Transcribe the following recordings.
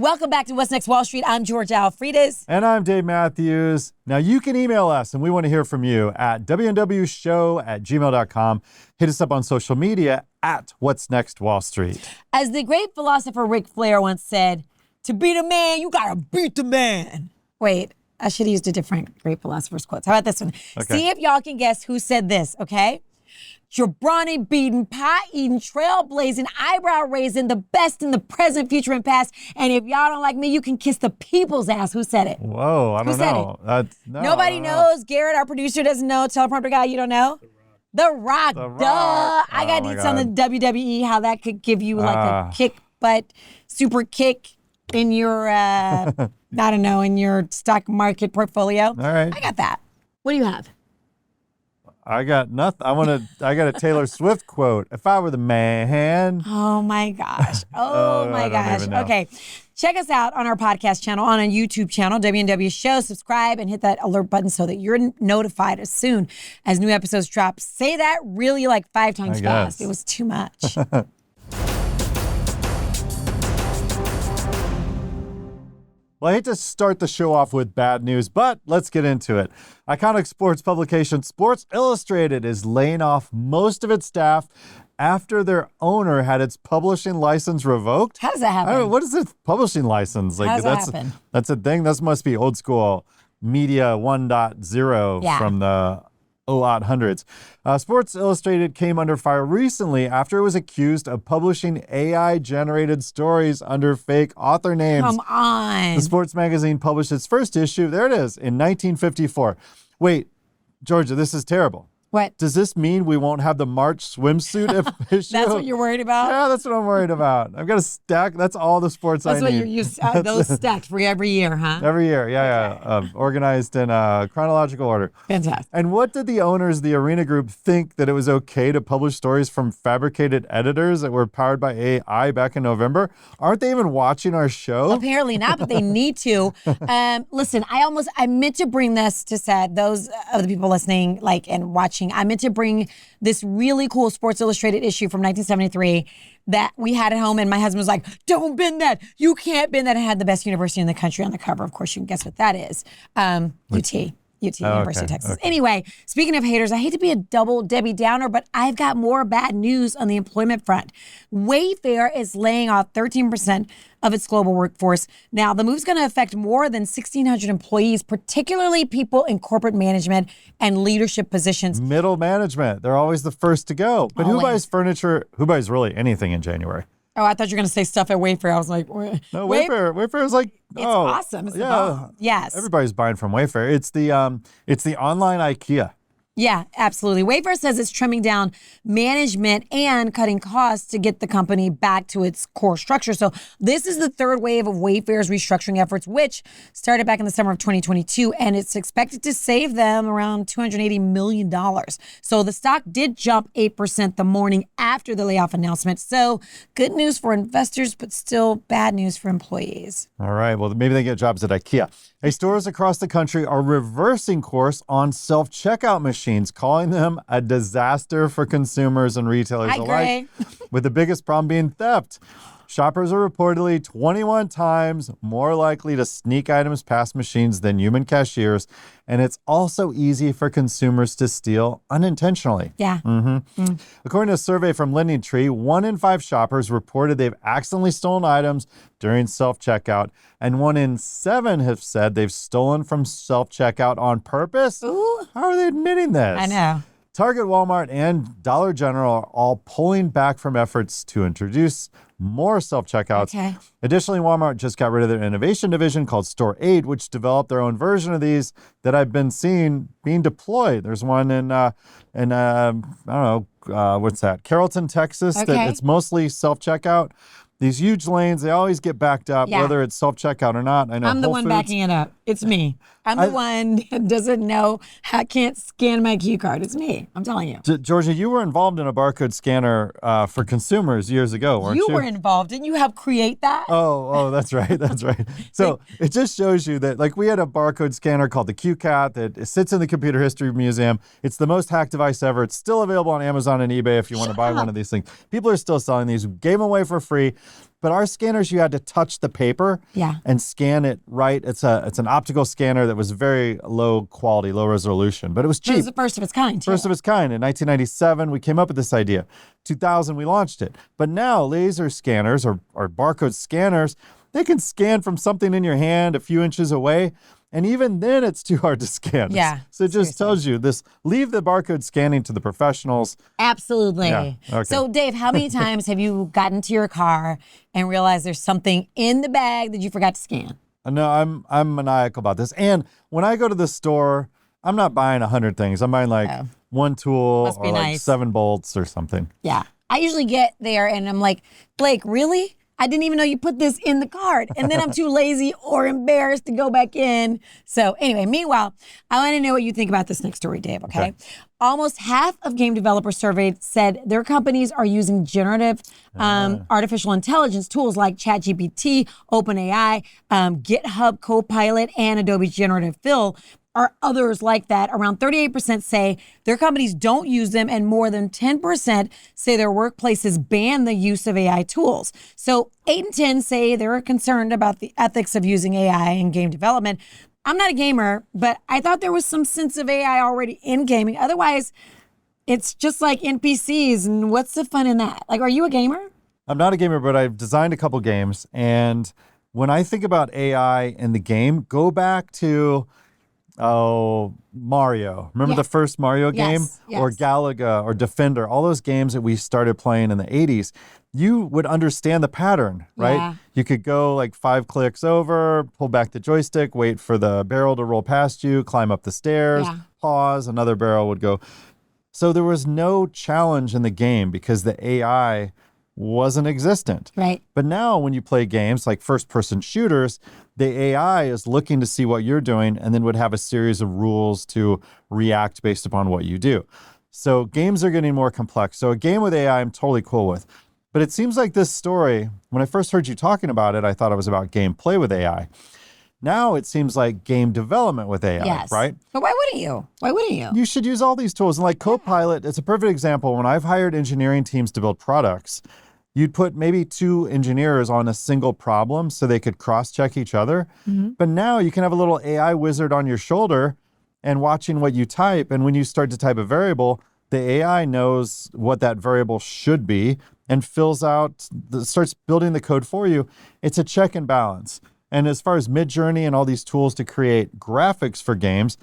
Welcome back to What's Next Wall Street. I'm Georgia Alfredas. And I'm Dave Mathews. Now, you can email us, and we want to hear from you at WNWshow@gmail.com. Hit us up on social media at What's Next Wall Street. As the great philosopher Ric Flair once said, to beat a man, you got to beat the man. Wait, I should have used a different great philosopher's quotes. How about this one? Okay. See if y'all can guess who said this, okay? Jabroni beating, pie eating, trailblazing, eyebrow raising, the best in the present, future, and past. And if y'all don't like me, you can kiss the people's ass. Who said it? Whoa, I don't know. Nobody knows. Garrett, our producer, doesn't know. Teleprompter guy, you don't know? The Rock. Duh. I got deets on the WWE, how that could give you like a kick butt, super kick in your, I don't know, in your stock market portfolio. All right. I got that. What do you have? I got nothing. I got a Taylor Swift quote. If I were the man. Oh my gosh. Oh my gosh. Okay. Check us out on our podcast channel, on our YouTube channel, WNW Show. Subscribe and hit that alert button so that you're notified as soon as new episodes drop. Say that really like 5 times fast. It was too much. Well, I hate to start the show off with bad news, but let's get into it. Iconic sports publication Sports Illustrated is laying off most of its staff after their owner had its publishing license revoked. How does that happen? What is a publishing license? How does that happen? That's a thing. This must be old school media 1.0 from the 0000s. Sports Illustrated came under fire recently after it was accused of publishing AI-generated stories under fake author names. Come on. The sports magazine published its first issue, there it is, in 1954. Wait, Georgia, this is terrible. What? Does this mean we won't have the March swimsuit issue? That's what you're worried about? Yeah, that's what I'm worried about. I've got a stack. That's all the sports I need. That's what you're used to. Those stacked for every year, huh? Every year, yeah. Organized in chronological order. Fantastic. And what did the owners of the Arena Group think that it was okay to publish stories from fabricated editors that were powered by AI back in November? Aren't they even watching our show? Apparently not, but they need to. Listen, I meant to bring this to set, those of the people listening and watching, I meant to bring this really cool Sports Illustrated issue from 1973 that we had at home, and my husband was like, don't bend that. You can't bend that. It had the best university in the country on the cover. Of course, you can guess what that is. UT, University of Texas. Okay. Anyway, speaking of haters, I hate to be a double Debbie Downer, but I've got more bad news on the employment front. Wayfair is laying off 13% of its global workforce. Now, the move's going to affect more than 1,600 employees, particularly people in corporate management and leadership positions. Middle management. They're always the first to go. But who buys furniture? Who buys really anything in January? Oh, I thought you were going to say stuff at Wayfair. I was like, no, Wayfair is like, it's awesome. It's yes. Everybody's buying from Wayfair. It's the online IKEA. Yeah, absolutely. Wayfair says it's trimming down management and cutting costs to get the company back to its core structure. So this is the third wave of Wayfair's restructuring efforts, which started back in the summer of 2022, and it's expected to save them around $280 million. So the stock did jump 8% the morning after the layoff announcement. So good news for investors, but still bad news for employees. All right. Well, maybe they get jobs at IKEA. Hey, stores across the country are reversing course on self-checkout machines, calling them a disaster for consumers and retailers alike, with the biggest problem being theft. Shoppers are reportedly 21 times more likely to sneak items past machines than human cashiers, and it's also easy for consumers to steal unintentionally. Yeah. According to a survey from Lending Tree, 1 in 5 shoppers reported they've accidentally stolen items during self-checkout, and 1 in 7 have said they've stolen from self-checkout on purpose. Ooh. How are they admitting this? I know. Target, Walmart, and Dollar General are all pulling back from efforts to introduce more self-checkouts. Okay. Additionally, Walmart just got rid of their innovation division called Store Aid, which developed their own version of these that I've been seeing being deployed. There's one in I don't know, what's that? Carrollton, Texas. Okay. That it's mostly self-checkout. These huge lanes, they always get backed up, whether it's self-checkout or not. I know I'm the one backing it up. It's me. I'm the one that doesn't know, I can't scan my cue card. It's me. I'm telling you. Georgia, you were involved in a barcode scanner for consumers years ago, weren't you? You were involved. Didn't you help create that? Oh, that's right. That's right. So it just shows you that, we had a barcode scanner called the QCat that sits in the Computer History Museum. It's the most hacked device ever. It's still available on Amazon and eBay if you want to buy one of these things. People are still selling these. We gave them away for free. But our scanners, you had to touch the paper and scan it right. It's an optical scanner that was very low quality, low resolution, but it was cheap. It was the first of its kind, too. First of its kind. In 1997, we came up with this idea. 2000, we launched it. But now laser scanners or barcode scanners, they can scan from something in your hand a few inches away. And even then, it's too hard to scan. Yeah. So it just tells you this, leave the barcode scanning to the professionals. Absolutely. Yeah, okay. So, Dave, how many times have you gotten to your car and realized there's something in the bag that you forgot to scan? No, I'm maniacal about this. And when I go to the store, I'm not buying 100 things. I'm buying like one tool or like 7 bolts or something. Yeah. I usually get there and I'm like, Blake, really? I didn't even know you put this in the cart. And then I'm too lazy or embarrassed to go back in. So anyway, meanwhile, I want to know what you think about this next story, Dave, okay? Almost half of game developers surveyed said their companies are using generative artificial intelligence tools like ChatGPT, OpenAI, GitHub Copilot, and Adobe Generative Fill. Are others like that. Around 38% say their companies don't use them, and more than 10% say their workplaces ban the use of AI tools. So 8 in 10 say they're concerned about the ethics of using AI in game development. I'm not a gamer, but I thought there was some sense of AI already in gaming. Otherwise, it's just like NPCs, and what's the fun in that? Like, are you a gamer? I'm not a gamer, but I've designed a couple games, and when I think about AI in the game, go back to Mario. Remember the first Mario game? Yes. Or Galaga or Defender, all those games that we started playing in the 80s. You would understand the pattern, right? Yeah. You could go like 5 clicks over, pull back the joystick, wait for the barrel to roll past you, climb up the stairs, pause, another barrel would go. So there was no challenge in the game because the AI wasn't existent. Right. But now when you play games like first-person shooters, the AI is looking to see what you're doing and then would have a series of rules to react based upon what you do. So games are getting more complex. So a game with AI I'm totally cool with. But it seems like this story, when I first heard you talking about it, I thought it was about gameplay with AI. Now it seems like game development with AI, right? But why wouldn't you? Why wouldn't you? You should use all these tools. And like Copilot, it's a perfect example. When I've hired engineering teams to build products, you'd put maybe 2 engineers on a single problem so they could cross-check each other. But now you can have a little AI wizard on your shoulder and watching what you type. And when you start to type a variable, the AI knows what that variable should be and fills out, starts building the code for you. It's a check and balance. And as far as Midjourney and all these tools to create graphics for games,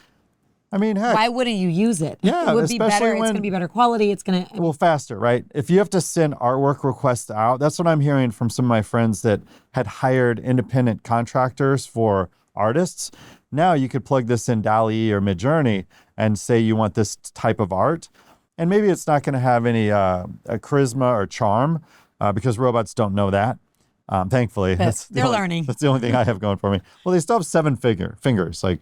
I mean, heck. Why wouldn't you use it? Yeah, it would be better. It's going to be better quality. It's going to... Well, faster, right? If you have to send artwork requests out, that's what I'm hearing from some of my friends that had hired independent contractors for artists. Now you could plug this in DALL-E or Midjourney and say you want this type of art. And maybe it's not going to have any charisma or charm because robots don't know that. Thankfully, they're learning. That's the only thing I have going for me. Well, they still have 7 fingers, like.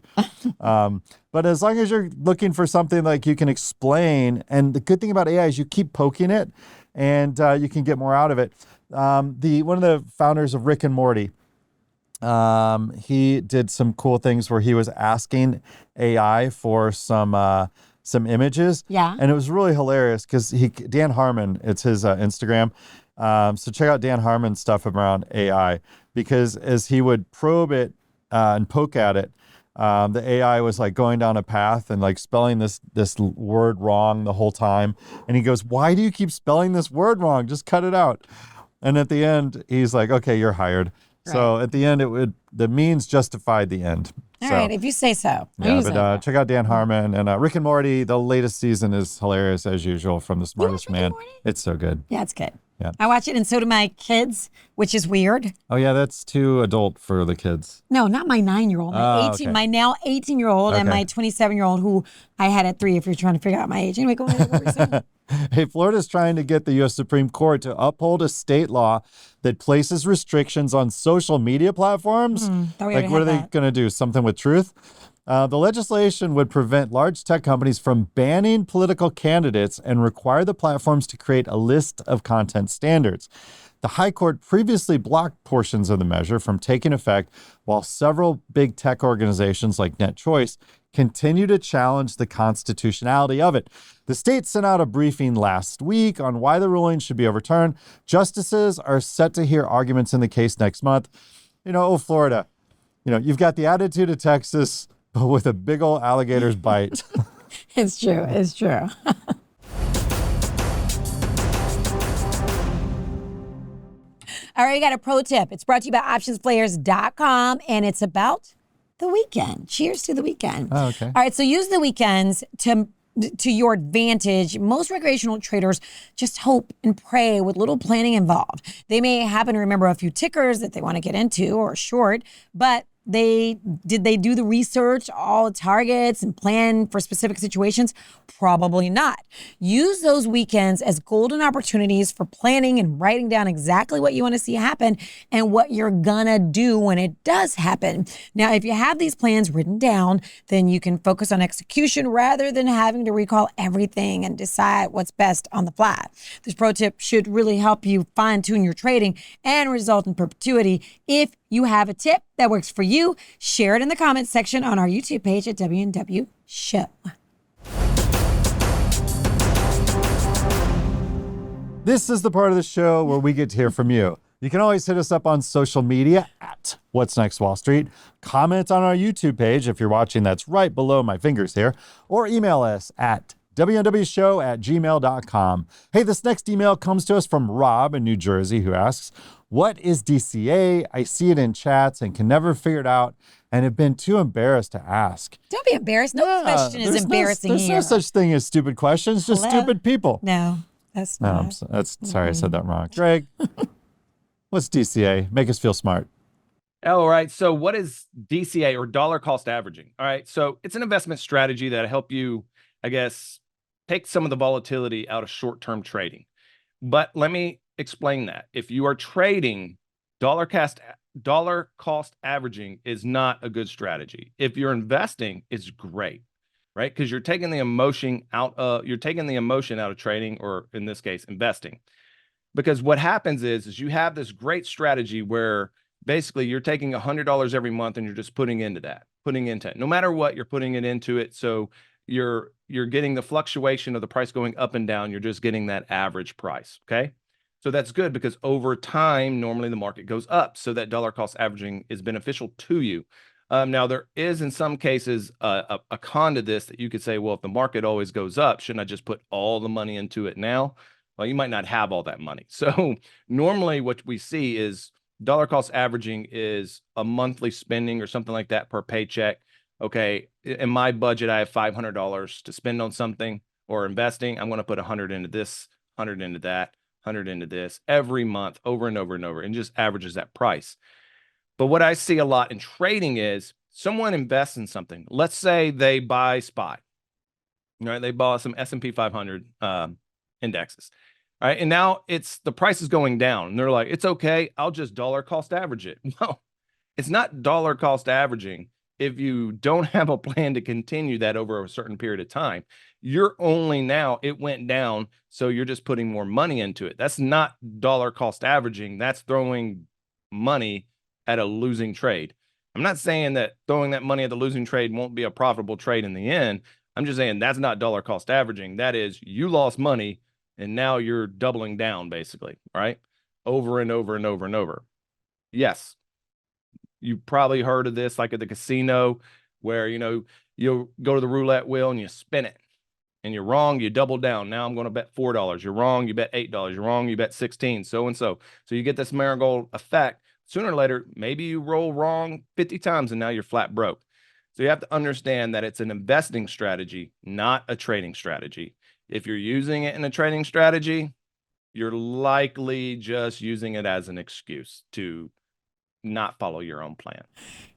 But as long as you're looking for something like you can explain, and the good thing about AI is you keep poking it, and you can get more out of it. One of the founders of Rick and Morty, he did some cool things where he was asking AI for some images. Yeah. And it was really hilarious because Dan Harmon, it's his Instagram. So check out Dan Harmon's stuff around AI, because as he would probe it and poke at it, the AI was like going down a path and like spelling this word wrong the whole time. And he goes, "Why do you keep spelling this word wrong? Just cut it out." And at the end, he's like, "Okay, you're hired." Right. So at the end, the means justified the end. All right, if you say so. Yeah, but check out Dan Harmon and Rick and Morty. The latest season is hilarious as usual from The Smartest Man. It's so good. Yeah, it's good. Yeah. I watch it, and so do my kids, which is weird. Oh, yeah, that's too adult for the kids. No, not my 9-year-old. My now 18-year-old and my 27-year-old, who I had at 3, if you're trying to figure out my age. Anyway, go ahead. Hey, Florida's trying to get the U.S. Supreme Court to uphold a state law that places restrictions on social media platforms. Like, what are they going to do? Something with truth? The legislation would prevent large tech companies from banning political candidates and require the platforms to create a list of content standards. The High Court previously blocked portions of the measure from taking effect, while several big tech organizations like NetChoice continue to challenge the constitutionality of it. The state sent out a briefing last week on why the ruling should be overturned. Justices are set to hear arguments in the case next month. Florida, you've got the attitude of Texas, but with a big old alligator's bite. It's true. It's true. All right, you got a pro tip. It's brought to you by OptionsPlayers.com, and it's about the weekend. Cheers to the weekend. Oh, okay. All right, so use the weekends to your advantage. Most recreational traders just hope and pray with little planning involved. They may happen to remember a few tickers that they want to get into or short, but did they do the research, all the targets, and plan for specific situations? Probably not. Use those weekends as golden opportunities for planning and writing down exactly what you want to see happen and what you're gonna do when it does happen. Now, if you have these plans written down, then you can focus on execution rather than having to recall everything and decide what's best on the fly. This pro tip should really help you fine-tune your trading and result in perpetuity. If you have a tip that works for you, share it in the comments section on our YouTube page at WNW Show. This is the part of the show where we get to hear from you. You can always hit us up on social media at What's Next Wall Street. Comment on our YouTube page if you're watching, that's right below my fingers here, or email us at WNWshow@gmail.com. Hey, this next email comes to us from Rob in New Jersey, who asks, what is DCA? I see it in chats and can never figure it out and have been too embarrassed to ask. Don't be embarrassed. No question is embarrassing There's here. no such thing as stupid questions, just stupid people. No, that's not. Sorry, I said that wrong. Greg, what's DCA? Make us feel smart. All right. So what is DCA, or dollar cost averaging? All right. So it's an investment strategy that help you, I guess, take some of the volatility out of short-term trading. But let me explain that. If you are trading, dollar cost averaging is not a good strategy. If you're investing, it's great, right? Because you're taking the emotion out of trading, or in this case, investing. Because what happens is you have this great strategy where basically you're taking $100 every month and you're just putting into it. No matter what, you're putting it into it. So you're getting the fluctuation of the price going up and down. You're just getting that average price. Okay. So that's good because over time, normally the market goes up. So that dollar cost averaging is beneficial to you. Now, there is in some cases a con to this that you could say, well, if the market always goes up, shouldn't I just put all the money into it now? Well, you might not have all that money. So normally what we see is dollar cost averaging is a monthly spending or something like that per paycheck. Okay, in my budget, I have $500 to spend on something or investing. I'm going to put 100 into this, 100 into that, 100 into this every month over and over and over, and just averages that price. But what I see a lot in trading is someone invests in something. Let's say they buy SPY, right? They bought some S&P 500 indexes, right? And now the price is going down, and they're like, it's okay, I'll just dollar cost average it. Well, it's not dollar cost averaging if you don't have a plan to continue that over a certain period of time. You're only now, it went down, so you're just putting more money into it. That's not dollar cost averaging. That's throwing money at a losing trade. I'm not saying that throwing that money at the losing trade won't be a profitable trade in the end. I'm just saying that's not dollar cost averaging. That is, you lost money and now you're doubling down basically, right? Over and over and over and over. Yes. You probably heard of this, like at the casino, where, you'll go to the roulette wheel and you spin it and you're wrong, you double down. Now I'm going to bet $4. You're wrong, you bet $8. You're wrong, you bet 16, so and so. So you get this marigold effect. Sooner or later, maybe you roll wrong 50 times and now you're flat broke. So you have to understand that it's an investing strategy, not a trading strategy. If you're using it in a trading strategy, you're likely just using it as an excuse to not follow your own plan.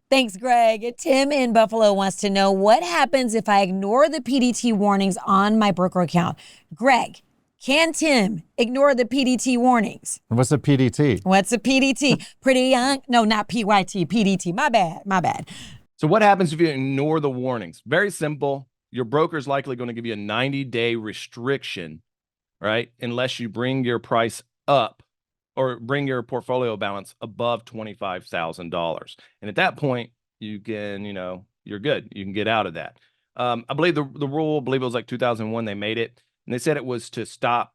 Thanks, Greg. Tim in Buffalo wants to know, what happens if I ignore the PDT warnings on my broker account? Greg, can Tim ignore the PDT warnings? What's a PDT? What's a PDT? Pretty young? No, not PYT, PDT. My bad. So what happens if you ignore the warnings? Very simple. Your broker is likely going to give you a 90-day restriction, right? Unless you bring your price up or bring your portfolio balance above $25,000. And at that point, you can, you're good. You can get out of that. I believe the rule, I believe it was like 2001, they made it. And they said it was to stop,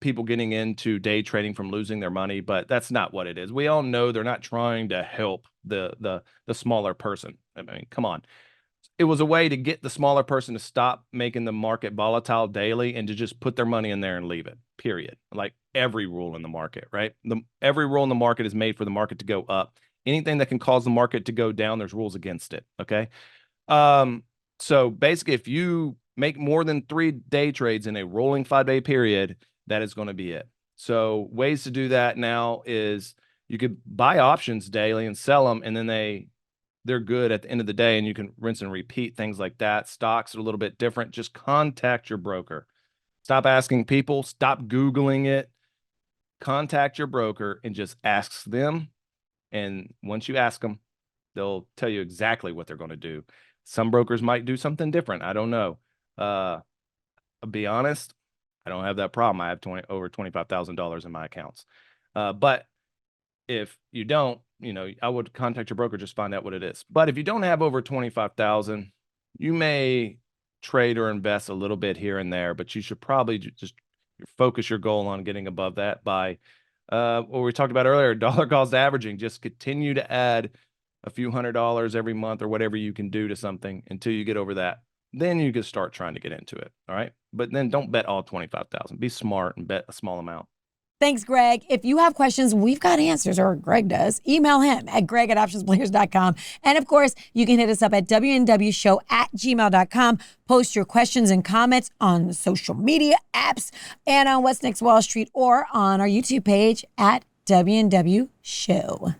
people getting into day trading from losing their money, but that's not what it is. We all know they're not trying to help the smaller person. I mean, come on. It was a way to get the smaller person to stop making the market volatile daily and to just put their money in there and leave it, period. Like every rule in the market, right? Every rule in the market is made for the market to go up. Anything that can cause the market to go down, there's rules against it, okay? So basically, if you make more than 3 day trades in a rolling 5-day period, that is going to be it. So ways to do that now is you could buy options daily and sell them, and then they're good at the end of the day, and you can rinse and repeat, things like that. Stocks are a little bit different. Just contact your broker. Stop asking people. Stop Googling it. Contact your broker and just ask them. And once you ask them, they'll tell you exactly what they're going to do. Some brokers might do something different. I don't know. I'll be honest, I don't have that problem. I have over $25,000 in my accounts. But if you don't, I would contact your broker, just find out what it is. But if you don't have over 25,000, you may trade or invest a little bit here and there, but you should probably just focus your goal on getting above that by what we talked about earlier, dollar cost averaging. Just continue to add a few $100s every month or whatever you can do to something until you get over that. Then you can start trying to get into it. All right. But then don't bet all 25,000. Be smart and bet a small amount. Thanks, Greg. If you have questions, we've got answers, or Greg does. Email him at greg@optionsplayers.com. And of course, you can hit us up at WNWshow@gmail.com. Post your questions and comments on social media apps and on What's Next Wall Street or on our YouTube page at WNW Show.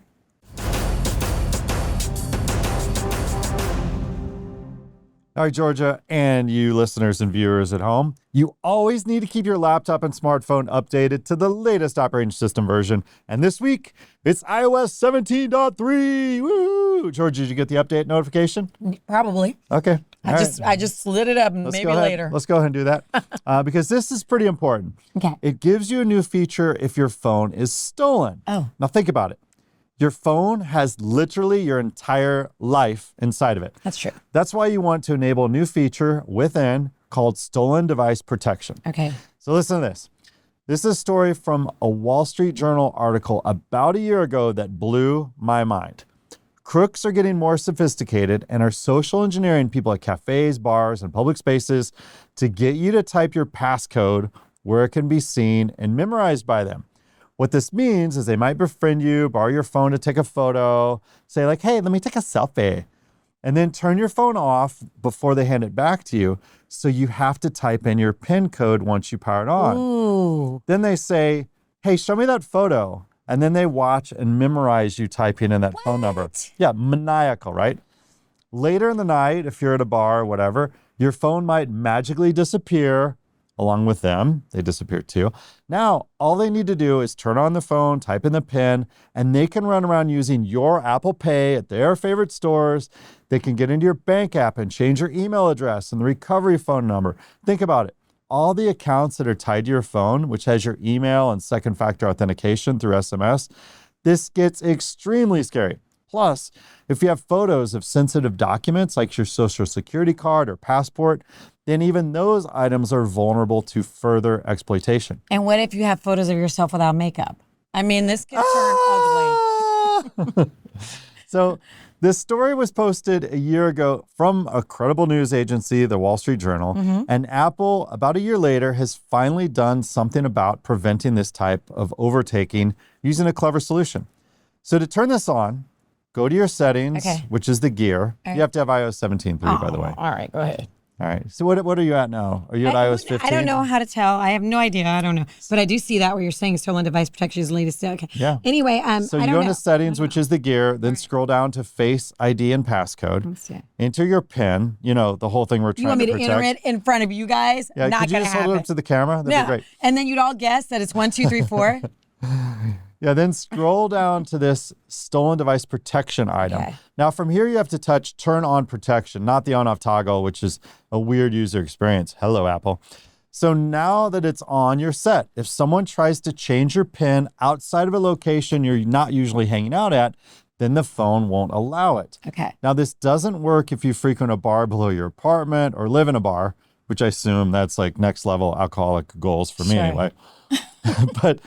All right, Georgia, and you listeners and viewers at home, you always need to keep your laptop and smartphone updated to the latest operating system version. And this week, it's iOS 17.3. Woo! Georgia, did you get the update notification? Probably. Okay. I just slid it up, and maybe later. Let's go ahead and do that because this is pretty important. Okay. It gives you a new feature if your phone is stolen. Oh. Now think about it. Your phone has literally your entire life inside of it. That's true. That's why you want to enable a new feature within called Stolen Device Protection. Okay. So listen to this. This is a story from a Wall Street Journal article about a year ago that blew my mind. Crooks are getting more sophisticated and are social engineering people at cafes, bars, and public spaces to get you to type your passcode where it can be seen and memorized by them. What this means is they might befriend you, borrow your phone to take a photo, say like, hey, let me take a selfie, and then turn your phone off before they hand it back to you. So you have to type in your PIN code once you power it on. Ooh. Then they say, hey, show me that photo. And then they watch and memorize you typing in that phone number. Yeah, maniacal, right? Later in the night, if you're at a bar or whatever, your phone might magically disappear along with them. They disappear too. Now, all they need to do is turn on the phone, type in the PIN, and they can run around using your Apple Pay at their favorite stores. They can get into your bank app and change your email address and the recovery phone number. Think about it. All the accounts that are tied to your phone, which has your email and second factor authentication through SMS, this gets extremely scary. Plus, if you have photos of sensitive documents like your social security card or passport, then even those items are vulnerable to further exploitation. And what if you have photos of yourself without makeup? I mean, this could turn ugly. So this story was posted a year ago from a credible news agency, the Wall Street Journal, and Apple, about a year later, has finally done something about preventing this type of overtaking using a clever solution. So to turn this on, go to your settings, which is the gear. Right. You have to have iOS 17.3, by the way. All right, go ahead. All right. So what are you at now? Are you at iOS 15? I don't know how to tell. I have no idea. I don't know. But I do see that where you're saying stolen device protection is the latest. Okay. Yeah. Anyway, so you go into settings, which is the gear, then scroll down to Face ID and passcode. Let's see. Enter your PIN, the whole thing we're trying to protect. You want me to enter it in front of you guys? Yeah, Not could you gonna just hold it up to the camera? That'd be great. And then you'd all guess that it's 1, 2, 3, 4. Yeah, then scroll down to this stolen device protection item. Okay. Now from here, you have to touch turn on protection, not the on off toggle, which is a weird user experience. Hello, Apple. So now that it's on, you're set. If someone tries to change your PIN outside of a location you're not usually hanging out at, then the phone won't allow it. Okay. Now, this doesn't work if you frequent a bar below your apartment or live in a bar, which I assume that's like next level alcoholic goals for me anyway. But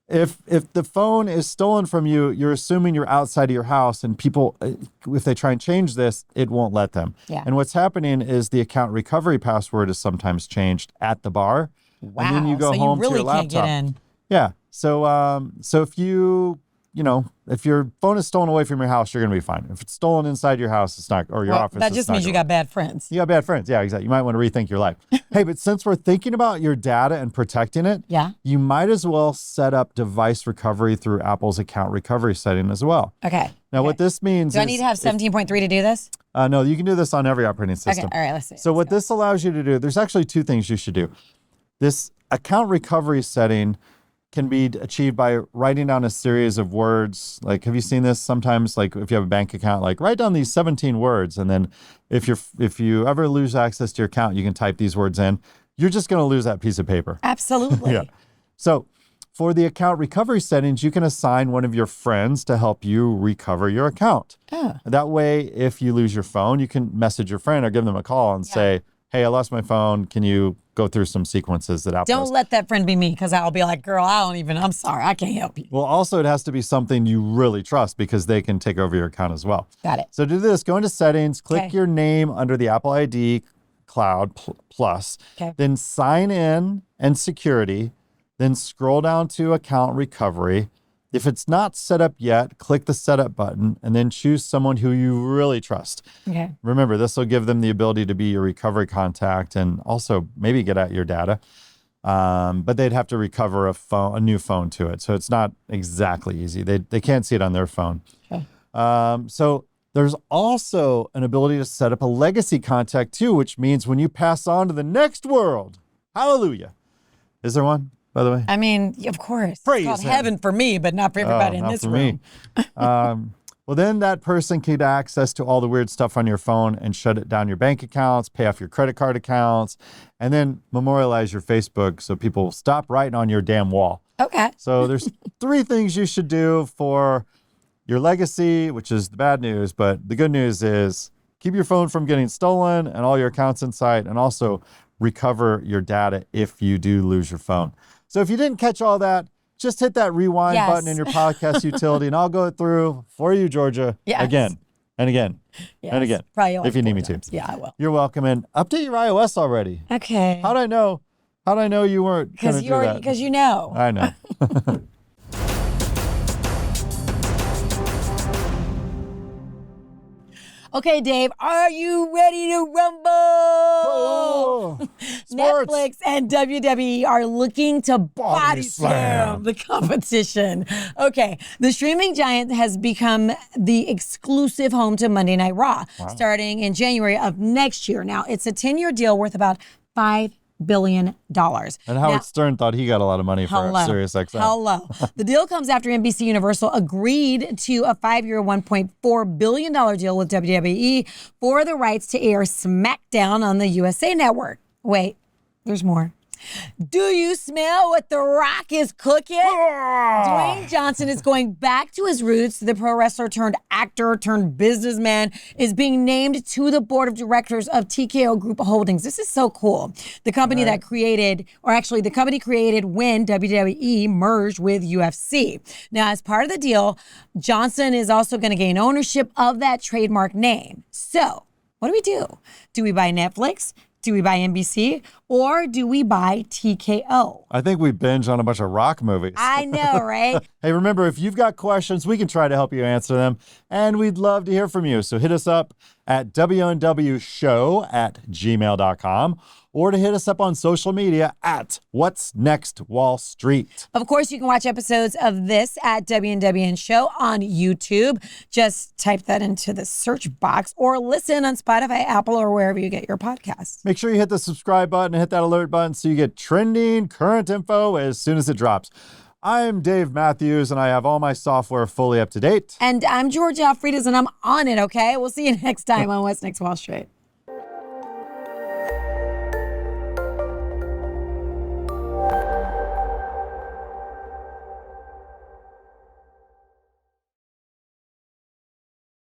if the phone is stolen from you, you're assuming you're outside of your house, and people, if they try and change this, it won't let them. Yeah. And what's happening is the account recovery password is sometimes changed at the bar. Wow. And then you go so home you really to your can't laptop. get in. Yeah. So if if your phone is stolen away from your house, you're going to be fine. If it's stolen inside your house, it's not, or your office. That just means you got bad friends. You got bad friends. Yeah, exactly. You might want to rethink your life. Hey, but since we're thinking about your data and protecting it, you might as well set up device recovery through Apple's account recovery setting as well. Okay. Now, what this means Do I need to have 17.3 to do this? No, you can do this on every operating system. Okay. All right, let's see. So what this allows you to do, there's actually two things you should do. This account recovery setting can be achieved by writing down a series of words. Like, have you seen this sometimes? Like, if you have a bank account, like write down these 17 words, and then if you ever lose access to your account, you can type these words in. You're just going to lose that piece of paper. Absolutely. Yeah. So for the account recovery settings, you can assign one of your friends to help you recover your account. That way, if you lose your phone, you can message your friend or give them a call and say, hey, I lost my phone. Can you go through some sequences that Apple Don't let that friend be me, because I'll be like, girl, I'm sorry. I can't help you. Well, also, it has to be something you really trust, because they can take over your account as well. Got it. So to do this, go into settings, click your name under the Apple ID Cloud Plus, then sign in and security, then scroll down to account recovery. If it's not set up yet, click the setup button and then choose someone who you really trust. Okay. Remember, this will give them the ability to be your recovery contact and also maybe get at your data. But they'd have to recover a new phone to it. So it's not exactly easy. They can't see it on their phone. Okay. So there's also an ability to set up a legacy contact too, which means when you pass on to the next world, hallelujah. Is there one, by the way? I mean, of course. Praise it's called him. heaven for me, but not for everybody in not this for room. Me. Well, then that person can get access to all the weird stuff on your phone and shut it down your bank accounts, pay off your credit card accounts, and then memorialize your Facebook so people will stop writing on your damn wall. Okay. So there's 3 things you should do for your legacy, which is the bad news, but the good news is keep your phone from getting stolen and all your accounts in sight, and also recover your data if you do lose your phone. So if you didn't catch all that, just hit that rewind button in your podcast utility, and I'll go through for you, Georgia, again and again and again, probably like if you need me times. to. Yeah, I will. You're welcome. And update your iOS already. Okay. How'd I know you weren't going to do that? Because you know. I know. Okay, Dave, are you ready to rumble? Oh, Netflix and WWE are looking to body slam the competition. Okay, the streaming giant has become the exclusive home to Monday Night Raw, starting in January of next year. Now, it's a 10-year deal worth about $5 billion. And Howard Stern thought he got a lot of money for SiriusXM. Hello. The deal comes after NBC Universal agreed to a 5-year, $1.4 billion deal with WWE for the rights to air SmackDown on the USA Network. Wait, there's more. Do you smell what The Rock is cooking? Dwayne Johnson is going back to his roots. The pro wrestler turned actor turned businessman is being named to the board of directors of TKO Group Holdings. This is so cool. The company that created, or actually the company created when WWE merged with UFC. Now, as part of the deal, Johnson is also going to gain ownership of that trademark name. So, what do? Do we buy Netflix? Do we buy NBC, or do we buy TKO? I think we binge on a bunch of Rock movies. I know, right? Hey, remember, if you've got questions, we can try to help you answer them, and we'd love to hear from you. So hit us up at WNWshow@gmail.com, or to hit us up on social media at What's Next Wall Street. Of course, you can watch episodes of this at WNW Show on YouTube. Just type that into the search box, or listen on Spotify, Apple, or wherever you get your podcasts. Make sure you hit the subscribe button and hit that alert button so you get trending current info as soon as it drops. I'm Dave Mathews, and I have all my software fully up to date. And I'm Georgia Alfredas, and I'm on it, okay? We'll see you next time on What's Next Wall Street.